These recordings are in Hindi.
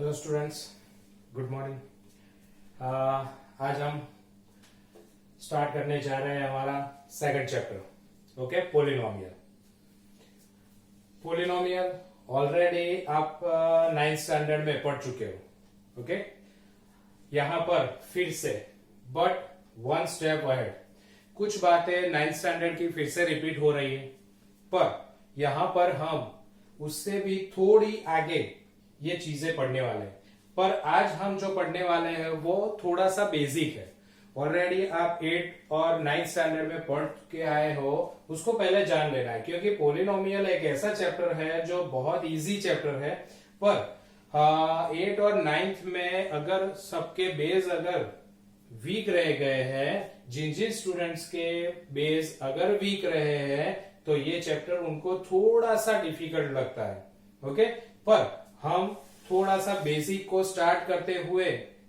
Hello students, good morning. आज हम स्टार्ट करने जा रहे हैं हमारा second chapter. Okay, polynomial. Polynomial already आप 9th स्टैंडर्ड में पढ़ चुके हो। ओके, यहां पर फिर से बट वन स्टेप अहेड कुछ बातें 9th स्टैंडर्ड की फिर से रिपीट हो रही है, पर यहां पर हम उससे भी थोड़ी आगे ये चीजें पढ़ने वाले हैं। पर आज हम जो पढ़ने वाले हैं वो थोड़ा सा बेसिक है। ऑलरेडी आप 8 और 9th स्टैंडर्ड में पढ़ के आए हो, उसको पहले जान लेना है, क्योंकि पोलिनोमियल एक ऐसा चैप्टर है जो बहुत इजी चैप्टर है। पर 8 और 9th में अगर सबके बेस अगर वीक रह गए हैं, जिन जिन स्टूडेंट्स के बेस अगर वीक रहे हैं, तो ये चैप्टर उनको थोड़ा सा डिफिकल्ट लगता है। ओके, पर हम थोड़ा सा बेसिक को स्टार्ट करते हुए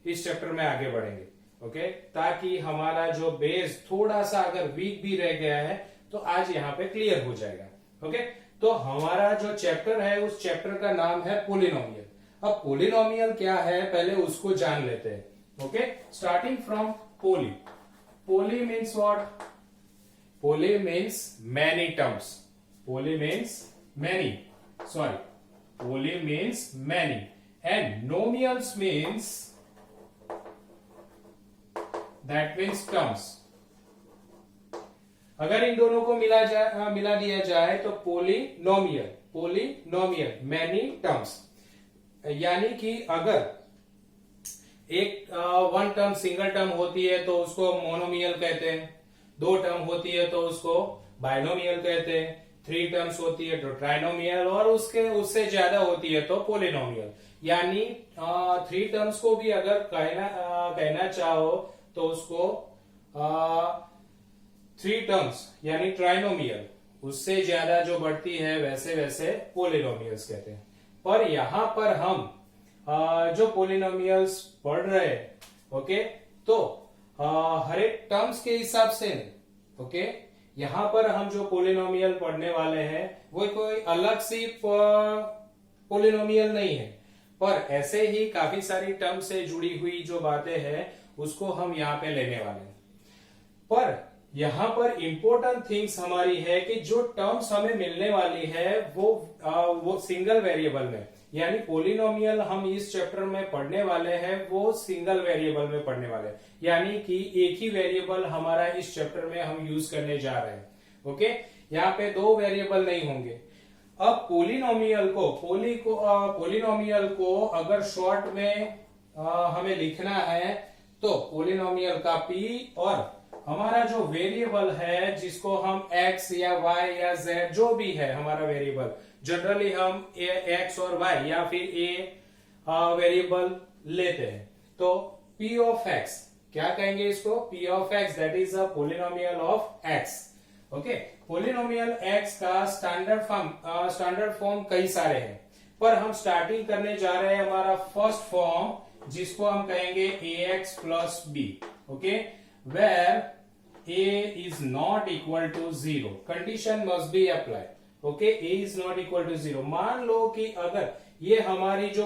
इस चैप्टर में आगे बढ़ेंगे। ओके, ताकि हमारा जो बेस थोड़ा सा अगर वीक भी रह गया है तो आज यहाँ पे क्लियर हो जाएगा। ओके, तो हमारा जो चैप्टर है उस चैप्टर का नाम है पोलिनोमियल। अब पोलिनोमियल क्या है पहले उसको जान लेते हैं। Okay, starting from poly. Poly means what? Poly means many terms. Poly means many, sorry, poly means many and nomials means that means terms। अगर इन दोनों को मिला दिया जाए तो पोलिनोमियल, पोलिनोमियल मैनी टर्म्स, यानी कि अगर एक वन टर्म सिंगल टर्म होती है तो उसको मोनोमियल कहते हैं, दो टर्म होती है तो उसको बाइनोमियल कहते हैं, 3 टर्म्स होती है तो ट्राइनोमियल, और उससे ज्यादा होती है तो पोलिनोमियल। यानी 3 टर्म्स को भी अगर कहना चाहो तो उसको 3 टर्म्स यानी ट्राइनोमियल, उससे ज्यादा जो बढ़ती है वैसे वैसे पोलिनोमियल्स कहते हैं। पर यहां पर हम जो पोलिनोमियल्स पढ़ रहे हैं, ओके, तो हर एक टर्म्स के हिसाब से, ओके, यहां पर हम जो पोलिनोमियल पढ़ने वाले हैं वो कोई अलग सी पोलिनोमियल नहीं है, पर ऐसे ही काफी सारी टर्म से जुड़ी हुई जो बातें हैं उसको हम यहाँ पे लेने वाले हैं। पर यहां पर इंपॉर्टेंट थिंग्स हमारी है कि जो टर्म्स हमें मिलने वाली है वो सिंगल वेरिएबल में, यानी पोलिनोमियल हम इस चैप्टर में पढ़ने वाले हैं वो सिंगल वेरिएबल में पढ़ने वाले हैं, यानी कि एक ही वेरिएबल हमारा इस चैप्टर में हम यूज करने जा रहे हैं। ओके, यहाँ पे 2 वेरिएबल नहीं होंगे। अब पोलिनोमियल को अगर शॉर्ट में हमें लिखना है तो पोलिनोमियल का पी और हमारा जो वेरिएबल है जिसको हम x या y या z जो भी है हमारा वेरिएबल, जनरली हम x और y या फिर a वेरिएबल लेते हैं, तो p ऑफ x क्या कहेंगे इसको? p of x, that is a polynomial of x। Okay, polynomial x का स्टैंडर्ड फॉर्म कई सारे हैं, पर हम स्टार्टिंग करने जा रहे हैं हमारा फर्स्ट फॉर्म जिसको हम कहेंगे ax plus b। Okay, where a is not equal to 0, condition must be applied। Okay, a is not equal to 0। मान लो कि अगर ये हमारी जो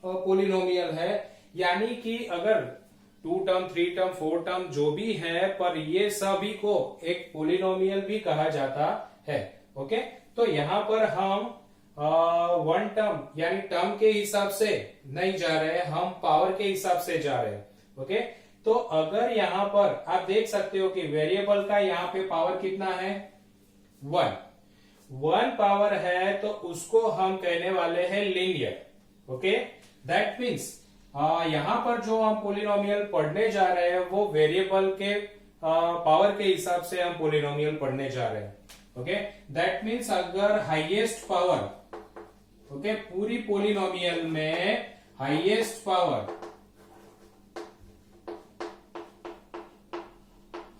पोलिनोमियल है, यानी कि अगर 2 टर्म 3 टर्म 4 टर्म जो भी है, पर ये सभी को एक पोलिनोमियल भी कहा जाता है। ओके, तो यहां पर हम 1 टर्म यानी टर्म के हिसाब से नहीं जा रहे हैं, हम पावर के हिसाब से जा रहे हैं। ओके, तो अगर यहां पर आप देख सकते हो कि वेरिएबल का यहां पे पावर कितना है? 1 पावर है, तो उसको हम कहने वाले हैं लीनियर। ओके, दैट मीन्स यहां पर जो हम पोलिनोमियल पढ़ने जा रहे हैं वो वेरिएबल के पावर के हिसाब से हम पोलिनोमियल पढ़ने जा रहे हैं। ओके, दैट मीन्स अगर हाईएस्ट पावर, ओके, पूरी पोलिनोमियल में हाईएस्ट पावर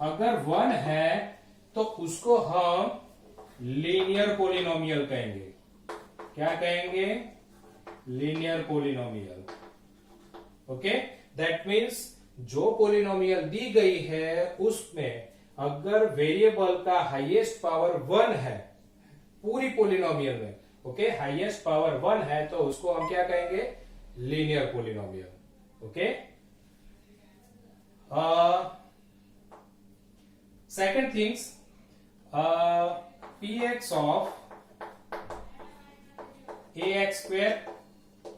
अगर 1 है तो उसको हम लीनियर पोलिनोमियल कहेंगे। क्या कहेंगे? Linear polynomial. Okay, that means जो पोलिनोमियल दी गई है उसमें अगर वेरिएबल का हाईएस्ट पावर 1 है पूरी पोलिनोमियल में, ओके, हाईएस्ट पावर 1 है तो उसको हम क्या कहेंगे? linear polynomial. Okay. Second things, px of ax square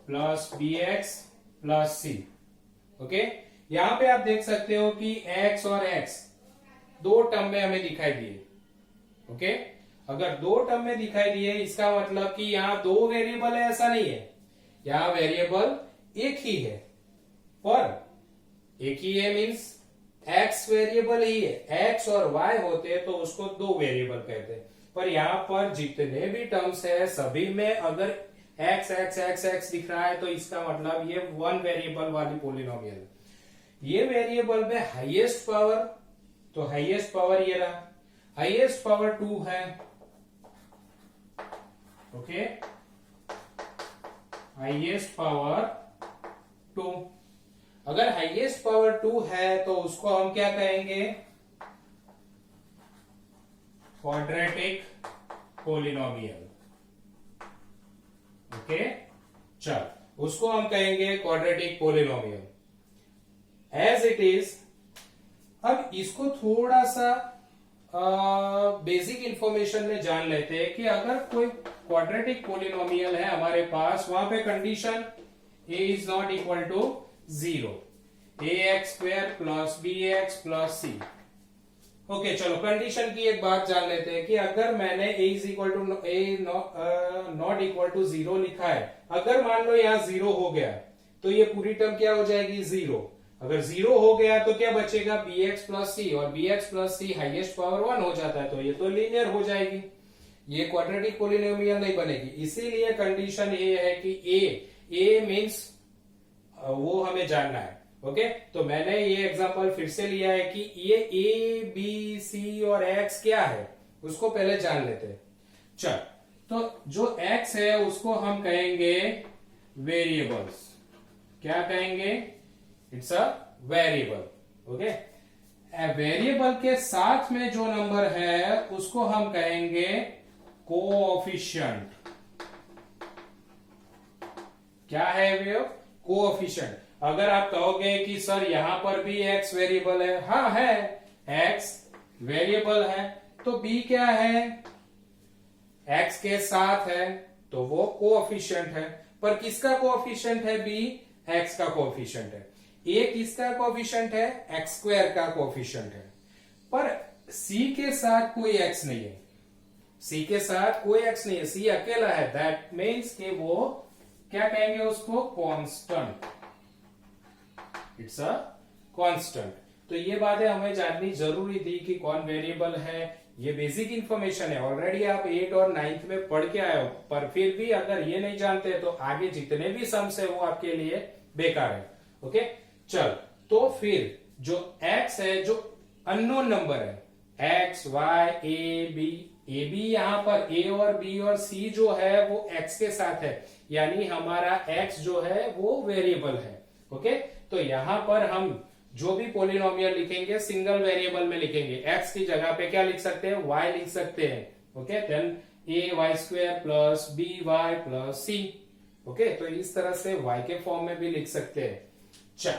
plus bx plus c. Okay, यहां पे आप देख सकते हो कि x और x दो टर्म में हमें दिखाई दिए. ओके, अगर दो टर्म में दिखाई दिए इसका मतलब कि यहां दो वेरिएबल है ऐसा नहीं है. यहां वेरिएबल एक ही है, पर एक ही है मीन्स x वेरिएबल ही है. x और y होते तो उसको दो वेरिएबल कहते हैं, पर यहां पर जितने भी टर्म्स है सभी में अगर x x x x दिख रहा है तो इसका मतलब ये वन वेरिएबल वाली पोलिनोमियल. ये वेरिएबल में हाईएस्ट पावर, तो हाईएस्ट पावर ये रहा, हाईएस्ट पावर 2 है. Okay, highest power 2. अगर हाईएस्ट पावर 2 है तो उसको हम क्या कहेंगे, क्वाड्रेटिक पोलिनोमियल. ओके, चल उसको हम कहेंगे quadratic polynomial as it is. अब इसको थोड़ा सा बेसिक इंफॉर्मेशन में जान लेते हैं कि अगर कोई क्वाड्रेटिक पोलिनोमियल है हमारे पास, वहां पे condition a is not equal to 0, ax square plus bx plus c. Okay, चलो कंडीशन की एक बात जान लेते हैं कि अगर मैंने a is equal to not equal to 0 लिखा है, अगर मान लो यहां 0 हो गया तो ये पूरी टर्म क्या हो जाएगी, 0. अगर 0 हो गया तो क्या बचेगा, bx प्लस c, और bx plus c highest power 1 हो जाता है तो ये तो लीनियर हो जाएगी. ये क्वाड्रेटिक पोलिनोमियल नहीं बनेगी. इसीलिए कंडीशन ये है कि a मीन्स वो हमें जानना है. ओके, तो मैंने ये एग्जांपल फिर से लिया है कि ये a b c और x क्या है उसको पहले जान लेते हैं. चल, तो जो x है उसको हम कहेंगे वेरिएबल्स. क्या कहेंगे, it's a variable. Okay, variable के साथ में जो नंबर है उसको हम कहेंगे कोएफिशिएंट. क्या है वे, कोएफिशिएंट. अगर आप कहोगे कि सर यहां पर भी x वेरिएबल है, हाँ है, x वेरिएबल है, तो b क्या है, x के साथ है तो वो कोएफिशिएंट है. पर किसका कोएफिशिएंट है, b x का कोएफिशिएंट है. a किसका कोएफिशिएंट है, x स्क्वायर का कोएफिशिएंट है. पर c के साथ कोई x नहीं है, c के साथ कोई x नहीं है, c अकेला है. दैट मीन्स कि वो क्या कहेंगे उसको, कांस्टेंट. It's a constant. तो ये बातें हमें जाननी जरूरी थी कि कौन वेरिएबल है. ये बेसिक इंफॉर्मेशन है, ऑलरेडी आप 8 और 9th में पढ़ के आए हो, पर फिर भी अगर ये नहीं जानते तो आगे जितने भी सम्स है वो आपके लिए बेकार है. ओके, चल, तो फिर जो x है, जो अननोन नंबर है, x y a b यहां पर a और b और c जो है वो x के साथ है, यानी हमारा x जो है वो वेरिएबल है. ओके, तो यहां पर हम जो भी पोलिनोमियल लिखेंगे सिंगल वेरिएबल में लिखेंगे. x की जगह पे क्या लिख सकते हैं, y लिख सकते हैं. Okay, then a y square plus b y plus c. Okay, तो इस तरह से y के फॉर्म में भी लिख सकते हैं. चल,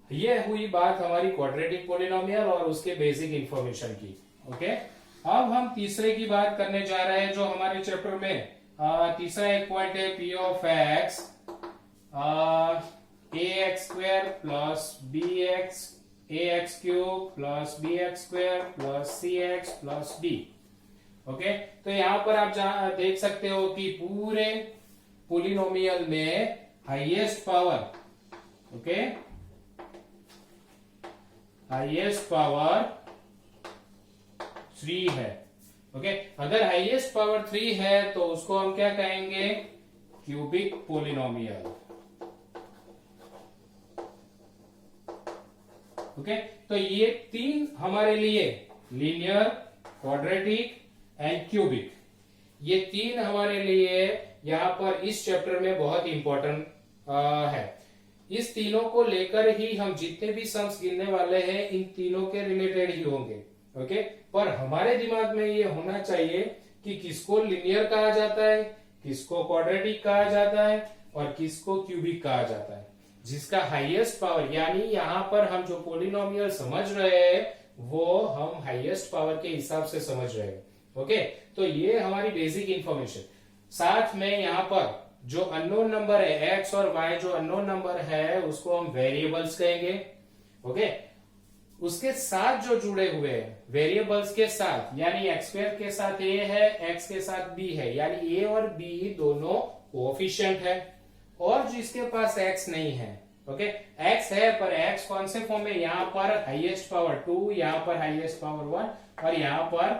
ये हुई बात हमारी क्वाड्रेटिक पोलिनोमियल और उसके बेसिक इंफॉर्मेशन की. ओके, अब हम तीसरे की बात करने जा रहे हैं जो हमारे चैप्टर में तीसरा एक पॉइंट है, p of x ax square plus bx ax cube plus bx square plus cx plus d. Okay, तो यहां पर आप देख सकते हो कि पूरे पोलिनोमियल में highest power, okay, highest power 3 है. ओके, अगर हाईएस्ट पावर 3 है तो उसको हम क्या कहेंगे, क्यूबिक पोलिनोमियल. ओके, तो ये तीन हमारे लिए लीनियर, क्वाड्रेटिक एंड क्यूबिक, ये तीन हमारे लिए यहां पर इस चैप्टर में बहुत इंपॉर्टेंट है. इस तीनों को लेकर ही हम जितने भी सम्स गिनने वाले हैं इन तीनों के रिलेटेड ही होंगे. ओके, पर हमारे दिमाग में ये होना चाहिए कि किसको लीनियर कहा जाता है, किसको क्वाड्रेटिक कहा जाता है और किसको क्यूबिक कहा जाता है? जिसका हाईएस्ट पावर, यानी यहां पर हम जो पोलिनोमियल समझ रहे हैं वो हम हाईएस्ट पावर के हिसाब से समझ रहे हैं। ओके, तो ये हमारी बेसिक इंफॉर्मेशन। साथ में यहाँ पर जो अननोन नंबर है x और y, जो अननोन नंबर है उसको हम वेरिएबल्स कहेंगे। ओके, उसके साथ जो जुड़े हुए हैं वेरिएबल्स के साथ, यानी x स्क्वायर के साथ a है, x के साथ b है, यानी a और b दोनों कोएफिशिएंट है। और जिसके पास x नहीं है, ओके, x है पर x कौन से फॉर्म में? यहाँ पर हाईएस्ट पावर 2, यहाँ पर हाईएस्ट पावर 1 और यहाँ पर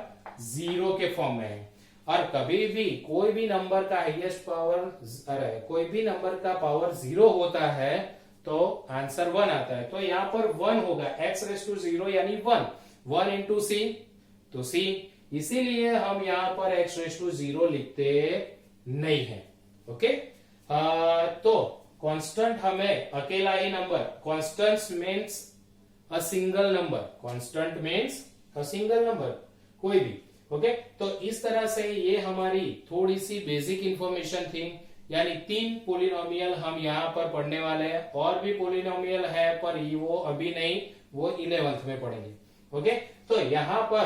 0 के फॉर्म में है। और कभी भी कोई भी नंबर का हाईएस्ट पावर, अरे कोई भी नंबर का पावर 0 होता है तो आंसर 1 आता है। तो यहाँ पर 1 होगा, x रेस टू 0 यानी 1 इंटू सी, तो c, इसीलिए हम यहाँ पर x रेस टू 0 लिखते नहीं है। ओके, तो कांस्टेंट हमें अकेला ही number, constant means a single number, constant means a single number, कोई भी। ओके, तो इस तरह से ये हमारी थोड़ी सी बेसिक इंफॉर्मेशन थी। यानी 3 पोलिनोमियल हम यहाँ पर पढ़ने वाले हैं, और भी पोलिनोमियल है पर वो अभी नहीं, वो 11th में पढ़ेंगे। ओके, तो यहाँ पर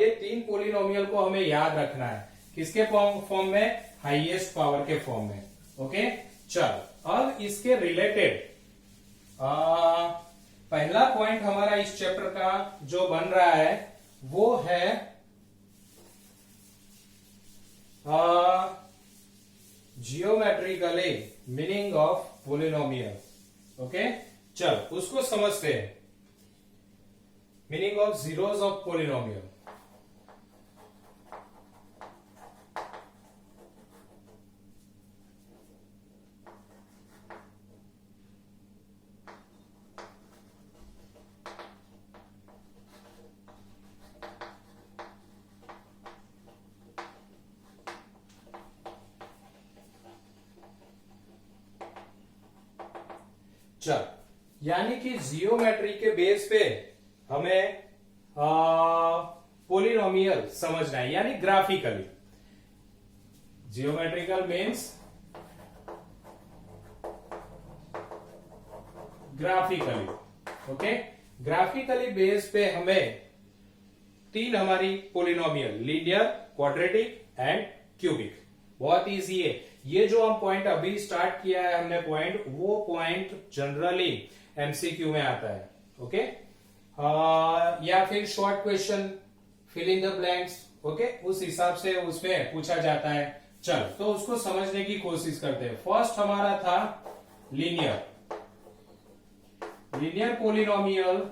ये 3 पोलिनोमियल को हमें याद रखना है, किसके फॉर्म में? हाईएस्ट पावर के फॉर्म में। ओके, चलो अब इसके रिलेटेड पहला पॉइंट हमारा इस चैप्टर का जो बन रहा है वो है geometrically meaning of polynomial. Okay, चल उसको समझते हैं। Meaning of zeros of polynomial. चल, यानी कि जियोमेट्री के बेस पे हमें पोलिनोमियल समझना है, यानी graphically. Geometrical means graphically. Okay, graphically base पे हमें 3 हमारी polynomial, linear, quadratic and cubic, बहुत इजी है। ये जो हम पॉइंट अभी स्टार्ट किया है हमने पॉइंट, वो पॉइंट जनरली एमसीक्यू में आता है। ओके, या फिर short question, fill in the blanks. Okay, उस हिसाब से उसमें पूछा जाता है। चल, तो उसको समझने की कोशिश करते हैं। फर्स्ट हमारा था लीनियर। लीनियर पोलिनोमियल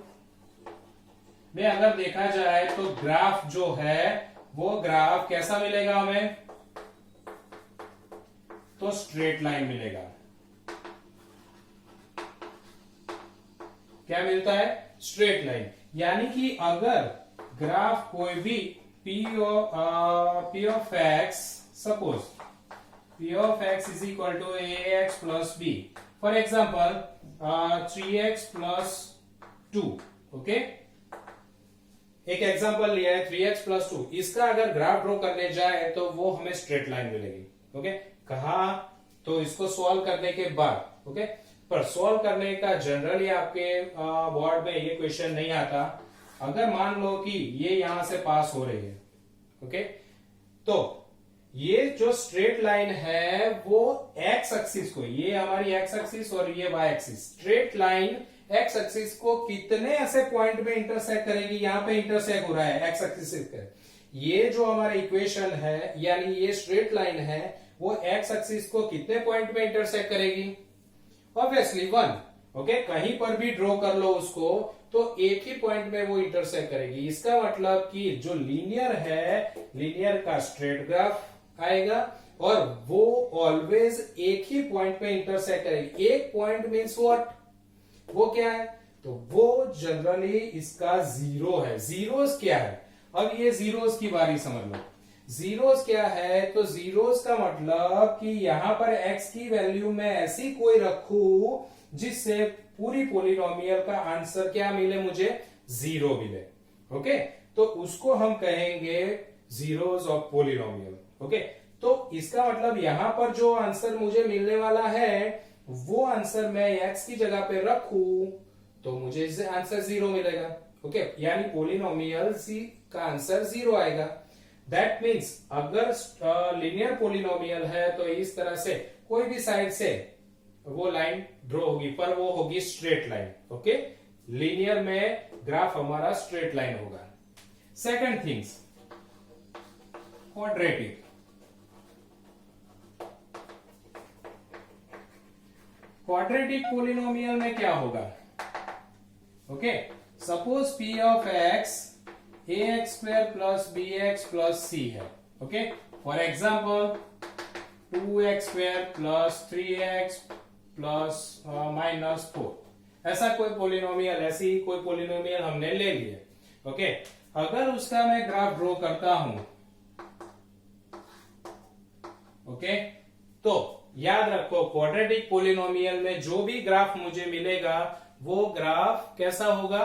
में अगर देखा जाए तो ग्राफ जो है वो ग्राफ कैसा मिलेगा हमें? तो स्ट्रेट लाइन मिलेगा। क्या मिलता है? Straight line. यानी कि अगर ग्राफ कोई भी p of x, suppose p of x is equal to ax plus b, for example 3x plus 2। Okay, एक एग्जाम्पल लिया है 3x plus 2। इसका अगर ग्राफ ड्रॉ करने जाए तो वो हमें स्ट्रेट लाइन मिलेगी। ओके, कहा? तो इसको सॉल्व करने के बाद। ओके, पर सॉल्व करने का जनरली आपके बोर्ड में ये क्वेश्चन नहीं आता। अगर मान लो कि ये यहां से पास हो रही है, ओके, तो ये जो स्ट्रेट लाइन है वो एक्स एक्सिस को, ये हमारी एक्स एक्सिस और ये y axis, straight line x axis को कितने ऐसे पॉइंट में इंटरसेक्ट करेगी? यहां पे इंटरसेक्ट हो रहा है एक्स एक्सिस पे। ये जो हमारा इक्वेशन है, यानी ये स्ट्रेट लाइन है, वो एक्स एक्सिस को कितने पॉइंट में इंटरसेक्ट करेगी? ऑब्वियसली 1। ओके, कहीं पर भी ड्रॉ कर लो उसको तो एक ही पॉइंट में वो इंटरसेक्ट करेगी। इसका मतलब कि जो लीनियर है, लीनियर का स्ट्रेट ग्राफ आएगा और वो ऑलवेज एक ही पॉइंट पे इंटरसेक्ट करेगी। एक पॉइंट मीन्स व्हाट? वो क्या है? तो वो जनरली इसका जीरो है। जीरोस क्या है? अब ये जीरोस की बारी समझ लो। जीरोस क्या है? तो जीरोस का मतलब कि यहां पर x की वैल्यू में ऐसी कोई रखू जिससे पूरी पोलिनोमियल का आंसर क्या मिले? मुझे 0 मिले। ओके, तो उसको हम कहेंगे जीरोस ऑफ पोलिनोमियल। ओके, तो इसका मतलब यहां पर जो आंसर मुझे मिलने वाला है वो आंसर मैं x की जगह पे रखूं तो मुझे इससे आंसर 0 मिलेगा। ओके, यानी पोलिनोमियल सी का आंसर 0 आएगा। दैट मीन्स अगर लीनियर पोलिनोमियल है तो इस तरह से कोई भी साइड से वो लाइन ड्रॉ होगी, पर वो होगी स्ट्रेट लाइन। ओके, लीनियर में ग्राफ हमारा स्ट्रेट लाइन होगा। Second things, quadratic. Quadratic polynomial में क्या होगा? Okay, suppose p of x ax square plus bx plus c है। Okay, for example 2x square plus 3x plus -4, ऐसा कोई पोलिनोमियल, ऐसी कोई पोलिनोमियल हमने ले ली है। ओके, अगर उसका मैं ग्राफ ड्रॉ करता हूं, ओके, तो याद रखो क्वाड्रेटिक पोलिनोमियल में जो भी ग्राफ मुझे मिलेगा वो ग्राफ कैसा होगा?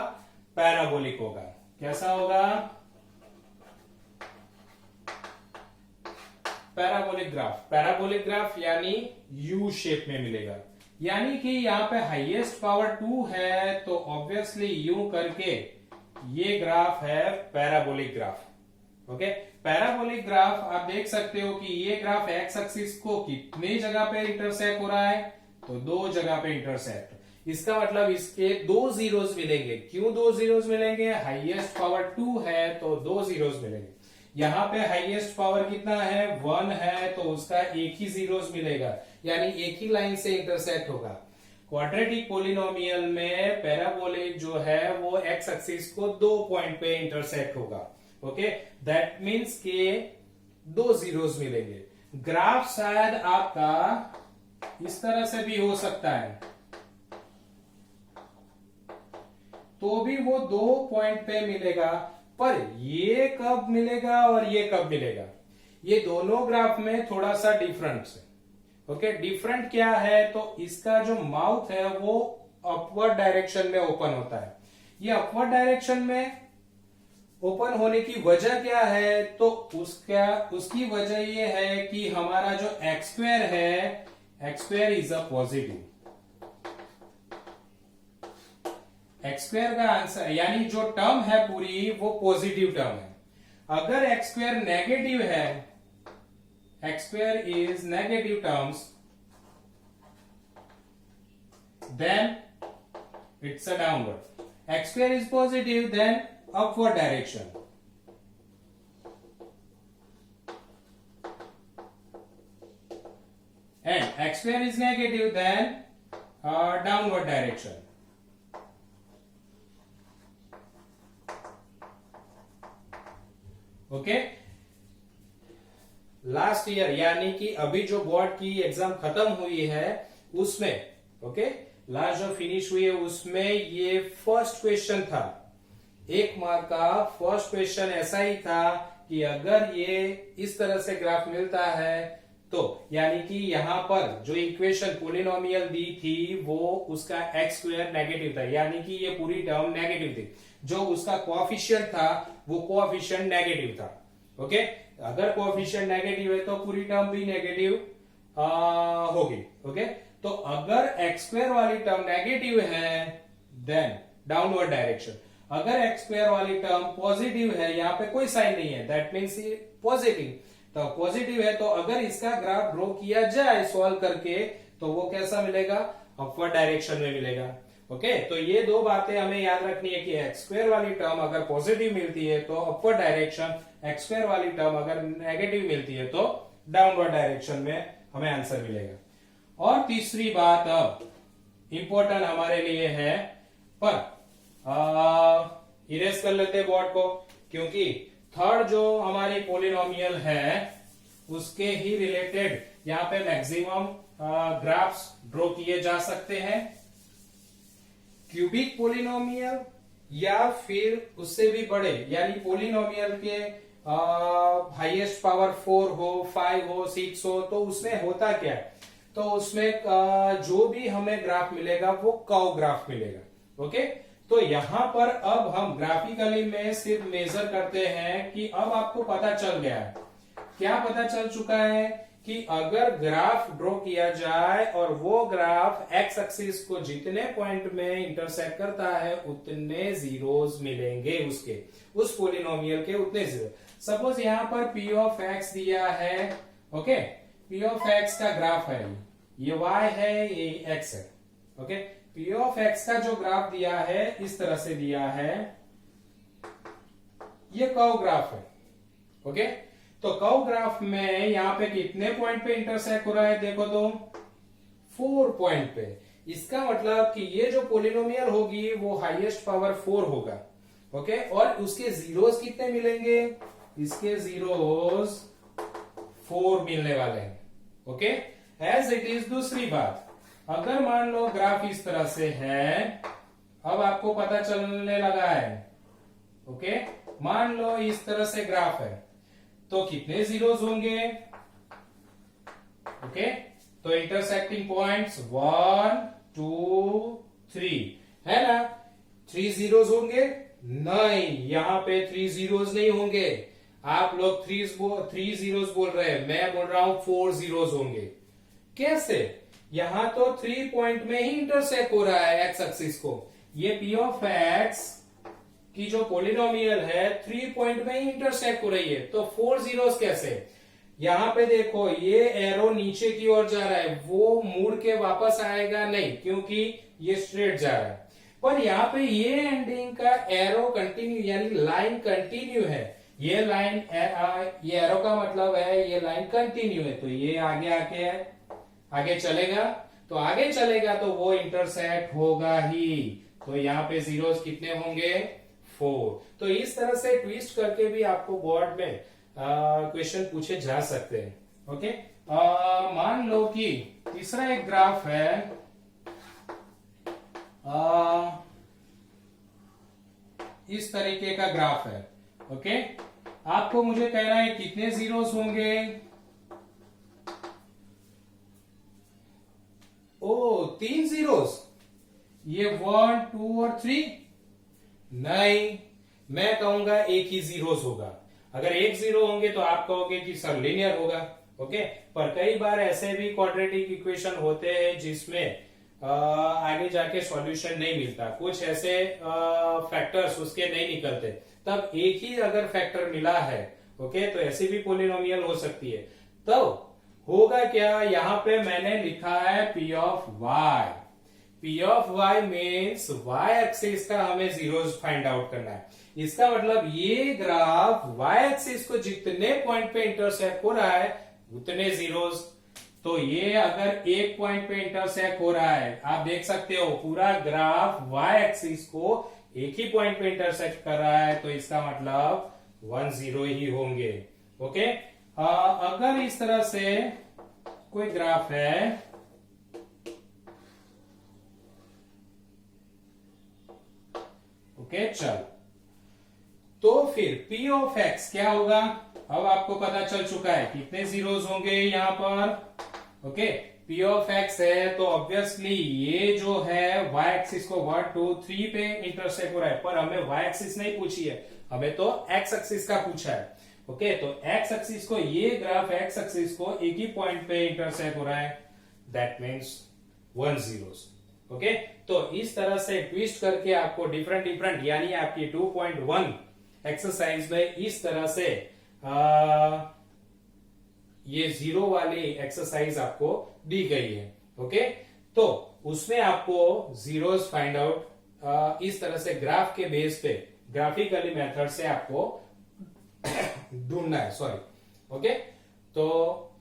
पैराबोलिक होगा। कैसा होगा? Parabolic graph. पैराबोलिक ग्राफ यानी यू शेप में मिलेगा, यानी कि यहां पे हाईएस्ट पावर 2 है तो ऑब्वियसली यू करके ये ग्राफ है parabolic graph. Okay, parabolic graph आप देख सकते हो कि ये ग्राफ एक्स एक्सिस को कितने जगह पे इंटरसेक्ट हो रहा है? तो 2 जगह पे इंटरसेक्ट। इसका मतलब इसके 2 जीरोस मिलेंगे। क्यों 2 जीरोस मिलेंगे? हाईएस्ट पावर 2 है तो 2 जीरोस मिलेंगे। यहां पे हाईएस्ट पावर कितना है? 1 है तो उसका एक ही जीरोस मिलेगा, यानी एक ही लाइन से इंटरसेक्ट होगा। क्वाड्रेटिक पोलिनोमियल में पैराबोलिक जो है वो एक्स एक्सिस को 2 पॉइंट पे इंटरसेक्ट होगा। ओके, दैट मीन्स के 2 जीरोस मिलेंगे। ग्राफ शायद आपका इस तरह से भी हो सकता है, तो भी वो 2 पॉइंट पे मिलेगा, पर ये कब मिलेगा और ये कब मिलेगा? ये दोनों ग्राफ में थोड़ा सा डिफरेंस है। ओके, डिफरेंट क्या है? तो इसका जो माउथ है वो अपवर्ड डायरेक्शन में ओपन होता है। ये अपवर्ड डायरेक्शन में ओपन होने की वजह क्या है? तो उसकी वजह ये है कि हमारा जो एक्स स्क्वायर है, x square is a positive. X square का आंसर यानी जो टर्म है पूरी वो पॉजिटिव टर्म है। अगर एक्स स्क्वायर नेगेटिव है, x square is negative terms, then it's a downward. X square is positive, then upward direction. And x square is negative, then downward direction. Okay, last year यानी कि अभी जो बोर्ड की एग्जाम खत्म हुई है उसमें, ओके, लास्ट जो फिनिश हुई है उसमें ये फर्स्ट क्वेश्चन था। 1 मार्क का फर्स्ट क्वेश्चन ऐसा ही था कि अगर ये इस तरह से ग्राफ मिलता है तो यानी कि यहां पर जो इक्वेशन पोलिनोमियल दी थी वो उसका एक्स स्क्वायर नेगेटिव था, यानी कि ये पूरी टर्म नेगेटिव थी। जो उसका कोएफिशिएंट था वो कोएफिशिएंट नेगेटिव था। ओके, अगर कोएफिशिएंट नेगेटिव है तो पूरी टर्म भी नेगेटिव होगी। ओके, तो अगर एक्स स्क्वायर वाली टर्म नेगेटिव है देन डाउनवर्ड डायरेक्शन। अगर एक्स स्क्वायर वाली टर्म पॉजिटिव है, यहाँ पे कोई साइन नहीं है, दैट मीन्स ये पॉजिटिव। तो पॉजिटिव है तो अगर इसका ग्राफ ड्रॉ किया जाए सॉल्व करके तो वो कैसा मिलेगा? अपवर्ड डायरेक्शन में मिलेगा। ओके, तो ये 2 बातें हमें याद रखनी है कि एक्स स्क्वायर वाली टर्म अगर पॉजिटिव मिलती है तो अपवर्ड डायरेक्शन, एक्स स्क्वायर वाली टर्म अगर नेगेटिव मिलती है तो डाउनवर्ड डायरेक्शन में हमें आंसर मिलेगा। और तीसरी बात अब इंपॉर्टेंट हमारे लिए है, पर इरेज कर लेते बोर्ड को, क्योंकि थर्ड जो हमारी पोलिनोमियल है उसके ही रिलेटेड यहां पे मैक्सिमम ग्राफ्स ड्रॉ किए जा सकते हैं। क्यूबिक पोलिनोमियल या फिर उससे भी बड़े, यानी पोलिनोमियल के हाईएस्ट पावर 4 हो, 5 हो, 6 हो, तो उसमें होता क्या है? तो उसमें जो भी हमें ग्राफ मिलेगा वो कर्व ग्राफ मिलेगा। ओके, तो यहां पर अब हम ग्राफिकली में सिर्फ मेजर करते हैं कि अब आपको पता चल गया है क्या पता चल चुका है कि अगर ग्राफ ड्रॉ किया जाए और वो ग्राफ एक्स एक्सिस को जितने पॉइंट में इंटरसेक्ट करता है उतने जीरोस मिलेंगे, उसके उस पोलिनोमियल के उतने जीरो। सपोज यहां पर पी ऑफ एक्स दिया है, ओके, पी ऑफ एक्स का ग्राफ है, ये y है, ये x है, ओके। पी ऑफ एक्स का जो ग्राफ दिया है इस तरह से दिया है, ये कर्व ग्राफ है, ओके। तो कर्व ग्राफ में यहां पे कितने पॉइंट पे इंटरसेक्ट हो रहा है, देखो तो 4 पॉइंट पे। इसका मतलब कि ये जो पोलिनोमियल होगी वो हाईएस्ट पावर 4 होगा, ओके। और उसके जीरोस कितने मिलेंगे, इसके जीरोस 4 मिलने वाले हैं, ओके। एज इट इज दूसरी बात, अगर मान लो ग्राफ इस तरह से है, अब आपको पता चलने लगा है, ओके। मान लो इस तरह से ग्राफ है तो कितने जीरोस होंगे, ओके। तो इंटरसेक्टिंग पॉइंट्स 1 2 3 है ना, 3 जीरोस होंगे, नहीं यहां पे 3 जीरोस नहीं होंगे। आप लोग 3 जीरोस बोल रहे हैं, मैं बोल रहा हूं 4 जीरोस होंगे। कैसे, यहां तो 3 पॉइंट में ही इंटरसेक्ट हो रहा है एक्स एक्सिस को। ये पी ऑफ एक्स की जो पोलिनोमियल है 3 पॉइंट में ही इंटरसेक्ट हो रही है, तो 4 जीरोस कैसे। यहां पे देखो ये एरो नीचे की ओर जा रहा है, वो मुड़ के वापस आएगा नहीं क्योंकि ये स्ट्रेट जा रहा है। पर यहाँ पे ये एंडिंग का एरो कंटिन्यू यानी लाइन कंटिन्यू है, ये लाइन ये एरो का मतलब है ये लाइन कंटिन्यू है, तो ये आगे चलेगा, तो आगे चलेगा तो वो इंटरसेक्ट होगा ही। तो यहाँ पे जीरोस कितने होंगे, 4। तो इस तरह से ट्विस्ट करके भी आपको बोर्ड में क्वेश्चन पूछे जा सकते हैं, ओके। मान लो कि तीसरा एक ग्राफ है, इस तरीके का ग्राफ है, ओके। आपको मुझे कहना है कितने जीरोस होंगे, ओ 3 जीरोस, ये 1 2 और 3 नहीं, मैं कहूंगा एक ही जीरोस होगा। अगर एक जीरो होंगे तो आप कहोगे कि सर लीनियर होगा, ओके। पर कई बार ऐसे भी क्वाड्रेटिक इक्वेशन होते हैं जिसमें आगे जाके सॉल्यूशन नहीं मिलता, कुछ ऐसे फैक्टर्स उसके नहीं निकलते, तब एक ही अगर फैक्टर मिला है, ओके, तो ऐसी भी पोलिनोमियल हो सकती है। तो होगा क्या, यहां पे मैंने लिखा है P of Y. P of Y means Y axis का हमें जीरोस फाइंड आउट करना है। इसका मतलब ये ग्राफ वाई एक्सिस को जितने पॉइंट पे इंटरसेक्ट हो रहा है उतने जीरोस। तो ये अगर एक पॉइंट पे इंटरसेक्ट हो रहा है, आप देख सकते हो पूरा ग्राफ वाई एक्सिस को एक ही पॉइंट पे इंटरसेक्ट कर रहा है, तो इसका मतलब 1 0 ही होंगे, ओके। अगर इस तरह से कोई ग्राफ है, ओके, चल, तो फिर P ऑफ x क्या होगा, अब आपको पता चल चुका है कितने जीरोस होंगे यहां पर, ओके। P ऑफ x है तो ऑब्वियसली ये जो है y एक्सिस को 1 2 3 पे इंटरसेक्ट हो रहा है, पर हमें y एक्सिस नहीं पूछी है, हमें तो x एक्सिस का पूछा है, ओके। तो x एक्सिस को, ये ग्राफ x एक्सिस को एक ही पॉइंट पे इंटरसेक्ट हो रहा है, दैट मीन्स 1 जीरोस, ओके। तो इस तरह से ट्विस्ट करके आपको डिफरेंट यानी आपकी 2.1 एक्सरसाइज में इस तरह से ये जीरो वाली एक्सरसाइज आपको दी गई है, ओके। तो उसमें आपको जीरोस फाइंड आउट इस तरह से ग्राफ के बेस पे ग्राफिकली मेथड से आपको ढूंढना है, सॉरी, ओके। तो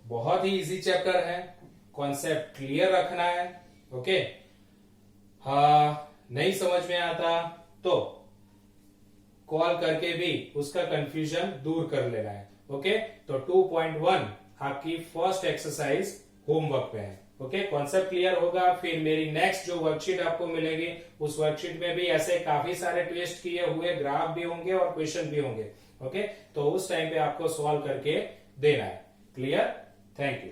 बहुत ही इजी चैप्टर है, कॉन्सेप्ट क्लियर रखना है, ओके। नहीं समझ में आता तो कॉल करके भी उसका कंफ्यूजन दूर कर लेना है, ओके। तो 2.1 आपकी फर्स्ट एक्सरसाइज होमवर्क में है, ओके। कॉन्सेप्ट क्लियर होगा, फिर मेरी नेक्स्ट जो वर्कशीट आपको मिलेगी उस वर्कशीट में भी ऐसे काफी सारे ट्विस्ट किए हुए ग्राफ भी होंगे और क्वेश्चन भी होंगे, ओके। तो उस टाइम पे आपको सॉल्व करके देना है, क्लियर। Thank you.